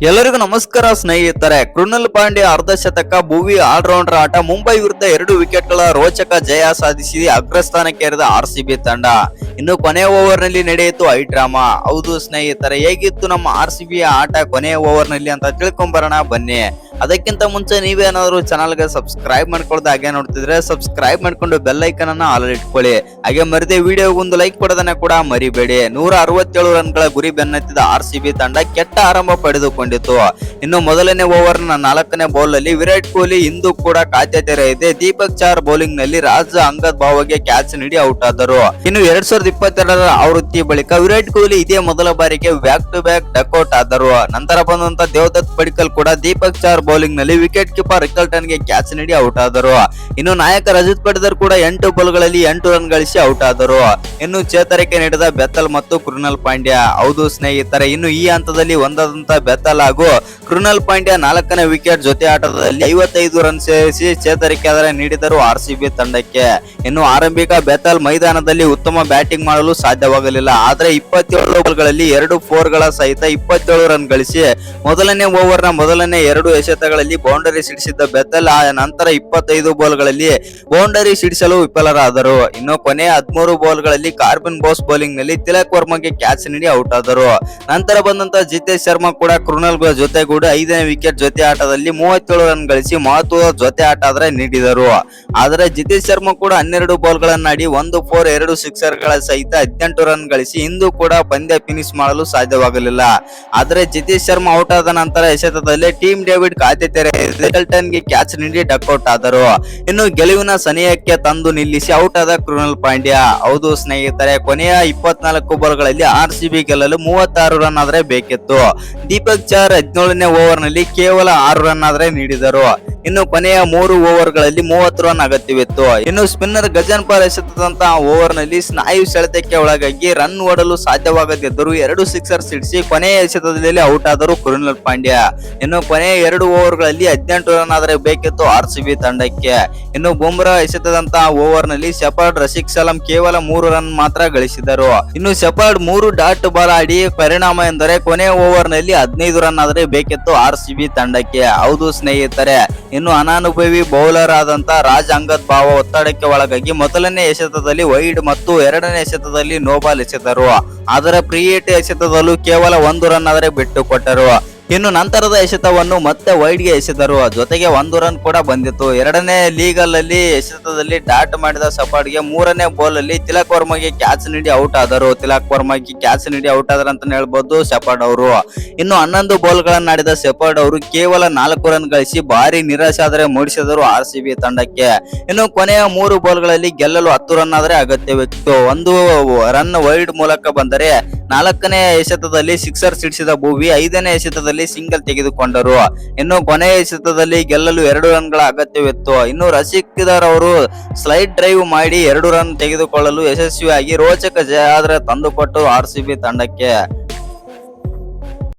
ಎಲ್ಲರಿಗೂ ನಮಸ್ಕಾರ ಸ್ನೇಹಿತರೆ. ಕೃಣಾಲ್ ಪಾಂಡ್ಯ ಅರ್ಧ ಶತಕ, ಭುವಿ ಆಲ್ರೌಂಡರ್ ಆಟ, ಮುಂಬೈ ವಿರುದ್ಧ 2 ವಿಕೆಟ್ಗಳ ರೋಚಕ ಜಯ ಸಾಧಿಸಿ ಅಗ್ರಸ್ಥಾನಕ್ಕೇರಿದ ಆರ್ಸಿಬಿ ತಂಡ. ಇನ್ನು ಕೊನೆಯ ಓವರ್ನಲ್ಲಿ ನಡೆಯಿತು ಡ್ರಾಮಾ. ಹೌದು ಸ್ನೇಹಿತರೆ, ಹೇಗಿತ್ತು ನಮ್ಮ ಆರ್ಸಿಬಿ ಆಟ ಕೊನೆಯ ಓವರ್ನಲ್ಲಿ ಅಂತ ತಿಳ್ಕೊಂಬರೋಣ ಬನ್ನಿ. ಅದಕ್ಕಿಂತ ಮುಂಚೆ ನೀವೇನಾದ್ರು ಚಾನಲ್ಗೆ ಸಬ್ಸ್ಕ್ರೈಬ್ ಮಾಡ್ಕೊಳ್ಳೋದು ಹಾಗೆ ನೋಡ್ತಿದ್ರೆ ಸಬ್ಸ್ಕ್ರೈಬ್ ಮಾಡ್ಕೊಂಡು ಬೆಲ್ ಐಕನ್ ಅನ್ನ ಆಲ್ ಇಟ್ಕೊಳ್ಳಿ. ಹಾಗೆ ಮರಿದೆ ವಿಡಿಯೋಗೆ ಒಂದು ಲೈಕ್ ಕೊಡೋದನ್ನ ಕೂಡ ಮರಿಬೇಡಿ. 167 ರನ್ಗಳ ಗುರಿ ಬೆನ್ನತ್ತಿದ ಆರ್ಸಿಬಿ ತಂಡ ಕೆಟ್ಟ ಆರಂಭ ಪಡೆದುಕೊಂಡಿತು. ಇನ್ನು ಮೊದಲನೇ ಓವರ್ನ 4ನೇ ಬೌಲ್ ಅಲ್ಲಿ ವಿರಾಟ್ ಕೊಹ್ಲಿ ಇಂದು ಕೂಡ ಖಾತೆ ತೆರೆಯಿದೆ. ದೀಪಕ್ ಚಾರ್ ಬೌಲಿಂಗ್ ನಲ್ಲಿ ರಾಜ ಅಂಗದ್ ಭಾವಗೆ ಕ್ಯಾಚ್ ನೀಡಿ ಔಟ್ ಆದರು. ಇನ್ನು 2022ರ ಆವೃತ್ತಿ ಬಳಿಕ ವಿರಾಟ್ ಕೊಹ್ಲಿ ಇದೇ ಮೊದಲ ಬಾರಿಗೆ ಬ್ಯಾಕ್ ಟು ಬ್ಯಾಕ್ ಡಕ್ಔಟ್ ಆದರು. ನಂತರ ಬಂದಂತ ದೇವದತ್ ಪಡಿಕ್ಕಲ್ ಕೂಡ ದೀಪಕ್ ಚಾರ್ ಬೌಲಿಂಗ್ ನಲ್ಲಿ ವಿಕೆಟ್ ಕೀಪರ್ ರಿಕಲ್ಟನ್ ಗೆ ಕ್ಯಾಚ್ ನೀಡಿ ಔಟ್ ಆದರು. ಇನ್ನು ನಾಯಕ ರಜತ್ ಪಡಿದರ್ ಕೂಡ 8 ಬಾಲ್ಗಳಲ್ಲಿ 8 ರನ್ ಗಳಿಸಿ ಔಟ್ ಆದರು. ಇನ್ನು ಚೇತರಿಕೆ ನೀಡಿದ ಬೆತ್ತಲ್ ಮತ್ತು ಕೃಣಾಲ್ ಪಾಂಡ್ಯ. ಹೌದು ಸ್ನೇಹಿತರೆ, ಇನ್ನು ಈ ಹಂತದಲ್ಲಿ ಒಂದಾದಂತ ಬೆತ್ತಲ್ ಹಾಗೂ ಕೃಣಾಲ್ ಪಾಂಡ್ಯ 4ನೇ ವಿಕೆಟ್ ಜೊತೆ ಆಟದಲ್ಲಿ 55 ರನ್ ಸೇರಿಸಿ ಚೇತರಿಕೆ ನೀಡಿದರು ಆರ್ಸಿಬಿ ತಂಡಕ್ಕೆ. ಇನ್ನು ಆರಂಭಿಕ ಬೆತ್ತಲ್ ಮೈದಾನದಲ್ಲಿ ಉತ್ತಮ ಬ್ಯಾಟಿಂಗ್ ಮಾಡಲು ಸಾಧ್ಯವಾಗಲಿಲ್ಲ. ಆದರೆ 27 ಬಾಲ್ಗಳಲ್ಲಿ 2 4ಗಳ ಸಹಿತ 27 ರನ್ ಗಳಿಸಿ ಮೊದಲನೇ ಓವರ್ನ ಮೊದಲನೇ 2 ಎಸೆತಗಳಲ್ಲಿ ಬೌಂಡರಿ ಸಿಡಿಸಿದ್ದ ಬೆತ್ತಲ್ ಆ ನಂತರ 25 ಬಾಲ್ಗಳಲ್ಲಿ ಬೌಂಡರಿ ಸಿಡಿಸಲು ವಿಫಲರಾದರು. ಇನ್ನು ಕೊನೆಯ 13 ಬಾಲ್ಗಳಲ್ಲಿ ಕಾರ್ಬಿನ್ ಬೋಸ್ ಬೌಲಿಂಗ್ ನಲ್ಲಿ ತಿಲಕ್ ವರ್ಮಾಗೆ ಕ್ಯಾಚ್ ನೀಡಿ ಔಟ್ ಆದರು. ನಂತರ ಬಂದಂತ ಜಿತೇಶ್ ಶರ್ಮಾ ಕೂಡ ಕೃಣಾಲ್ ಜೊತೆಗೂಡಿ 5ನೇ ವಿಕೆಟ್ ಜೊತೆ ಆಟದಲ್ಲಿ 37 ರನ್ ಗಳಿಸಿ ಮಹತ್ವದ ಜೊತೆ ಆಟ ನೀಡಿದರು. ಆದರೆ ಜಿತೇಶ್ ಶರ್ಮಾ ಕೂಡ 12 ಬಾಲ್ಗಳನ್ನಾಡಿ 1 4 2 ಸಿಕ್ಸರ್ಗಳ ಸಹಿತ 18 ರನ್ ಗಳಿಸಿ ಇಂದು ಕೂಡ ಪಂದ್ಯ ಫಿನಿಶ್ ಮಾಡಲು ಸಾಧ್ಯವಾಗಲಿಲ್ಲ. ಆದರೆ ಜಿತೇಶ್ ಶರ್ಮಾ ಔಟ್ ಆದ ನಂತರ ಎಸೆತದಲ್ಲಿ ಟೀಮ್ ಡೇವಿಡ್ ಖಾತೆ ತೆರೆದಿದೆ. ರಿಕಲ್ಟನ್ ಗೆ ಕ್ಯಾಚ್ ನೀಡಿ ಡಕ್ಔಟ್ ಆದರು. ಇನ್ನು ಗೆಲುವಿನ ಸನಿಹಕ್ಕೆ ತಂದು ನಿಲ್ಲಿಸಿ ಔಟ್ ಆದ ಕೃಣಾಲ್ ಪಾಂಡ್ಯ. ಹೌದು ಸ್ನೇಹಿತರೆ, ಕೊನೆಯ 24 ಬಾಲ್ಗಳಲ್ಲಿ ಆರ್ಸಿಬಿ ಗೆಲ್ಲಲು 36 ರನ್ ಆದ್ರೆ ಬೇಕಿತ್ತು. ದೀಪಕ್ ಚಾರ್ 17ನೇ ಓವರ್ ನಲ್ಲಿ ಕೇವಲ 6 ರನ್ ಆದ್ರೆ ನೀಡಿದರು. ಇನ್ನು ಕೊನೆಯ 3 ಓವರ್ಗಳಲ್ಲಿ 30 ರನ್ ಅಗತ್ಯವಿತ್ತು. ಇನ್ನು ಸ್ಪಿನ್ನರ್ ಗಜನ್ಪಾಲ್ ಎಸೆತದಂತಹ ಓವರ್ ನಲ್ಲಿ ಸ್ನಾಯು ಸೆಳೆತಕ್ಕೆ ಒಳಗಾಗಿ ರನ್ ಓಡಲು ಸಾಧ್ಯವಾಗದಿದ್ದರೂ 2 ಸಿಕ್ಸರ್ ಸಿಡಿಸಿ ಕೊನೆಯ ಎಸೆತದಲ್ಲಿ ಔಟ್ ಆದರು ಕೃಣಾಲ್ ಪಾಂಡ್ಯ. ಇನ್ನು ಕೊನೆಯ 2 ಓವರ್ಗಳಲ್ಲಿ 18 ರನ್ ಆದ್ರೆ ಬೇಕಿತ್ತು ಆರ್ಸಿಬಿ ತಂಡಕ್ಕೆ. ಇನ್ನು ಬುಮ್ರಾ ಎಸೆತದಂತಹ ಓವರ್ ನಲ್ಲಿ ಶೆಫರ್ಡ್, ರಶೀದ್ ಸಲಾಂ ಕೇವಲ 3 ರನ್ ಮಾತ್ರ ಗಳಿಸಿದರು. ಇನ್ನು ಶೆಫರ್ಡ್ 3 ಡಾಟ್ ಬಾಲ್ ಆಡಿ ಪರಿಣಾಮ ಎಂದರೆ ಕೊನೆಯ ಓವರ್ ನಲ್ಲಿ 15 ರನ್ ಆದ್ರೆ ಬೇಕಿತ್ತು ಆರ್ಸಿಬಿ ತಂಡಕ್ಕೆ. ಹೌದು ಸ್ನೇಹಿತರೆ, ಇನ್ನು ಅನಾನುಭವಿ ಬೌಲರ್ ಆದಂತ ರಾಜ್ ಅಂಗದ್ ಭಾವ ಒತ್ತಡಕ್ಕೆ ಒಳಗಾಗಿ ಮೊದಲನೇ ಎಸೆತದಲ್ಲಿ ವೈಡ್ ಮತ್ತು 2ನೇ ಎಸೆತದಲ್ಲಿ ನೋಬಾಲ್ ಎಸೆದರು. ಆದರೆ ಪ್ರಿಯೇಟ್ ಎಸೆತದಲ್ಲೂ ಕೇವಲ 1 ರನ್ ಆದರೆ ಬಿಟ್ಟು ಕೊಟ್ಟರು. ಇನ್ನು ನಂತರದ ಎಸೆತವನ್ನು ಮತ್ತೆ ವೈಡ್ಗೆ ಎಸೆದರು. ಜೊತೆಗೆ 1 ರನ್ ಕೂಡ ಬಂದಿತ್ತು. 2ನೇ ಲೀಗಲ್ ಅಲ್ಲಿ ಎಸೆತದಲ್ಲಿ ಡಾಟ್ ಮಾಡಿದ ಶೆಫರ್ಡ್ಗೆ 3ನೇ ಬಾಲ್ ಅಲ್ಲಿ ತಿಲಕ್ ವರ್ಮಾಗೆ ಕ್ಯಾಚ್ ನೀಡಿ ಔಟ್ ಆದರು. ತಿಲಕ್ ವರ್ಮಾಗೆ ಕ್ಯಾಚ್ ನೀಡಿ ಔಟ್ ಆದ್ರ ಅಂತ ಹೇಳ್ಬೋದು ಶೆಫರ್ಡ್ ಅವರು. ಇನ್ನು 11 ಬಾಲ್ಗಳನ್ನಾಡಿದ ಶೆಫರ್ಡ್ ಅವರು ಕೇವಲ 4 ರನ್ ಗಳಿಸಿ ಭಾರಿ ನಿರಾಶೆ ಮೂಡಿಸಿದರು ಆರ್ಸಿಬಿ ತಂಡಕ್ಕೆ. ಇನ್ನು ಕೊನೆಯ 3 ಬಾಲ್ಗಳಲ್ಲಿ ಗೆಲ್ಲಲು 10 ರನ್ ಆದ್ರೆ ಅಗತ್ಯವಿತ್ತು. 1 ರನ್ ವೈಡ್ ಮೂಲಕ ಬಂದರೆ 4ನೇ ಎಸೆತದಲ್ಲಿ ಸಿಕ್ಸರ್ ಸಿಡಿಸಿದ ಭುವಿ 5ನೇ ಎಸೆತದಲ್ಲಿ ಸಿಂಗಲ್ ತೆಗೆದುಕೊಂಡರು. ಇನ್ನು ಕೊನೆಯ ಎಸೆತದಲ್ಲಿ ಗೆಲ್ಲಲು 2 ರನ್ಗಳ ಅಗತ್ಯವಿತ್ತು. ಇನ್ನು ರಶೀದ್ ಅವರು ಸ್ಲೈಡ್ ಡ್ರೈವ್ ಮಾಡಿ 2 ರನ್ ತೆಗೆದುಕೊಳ್ಳಲು ಯಶಸ್ವಿಯಾಗಿ ರೋಚಕ ಜಯ ತಂದುಕೊಟ್ಟು ಆರ್ಸಿಬಿ ತಂಡಕ್ಕೆ.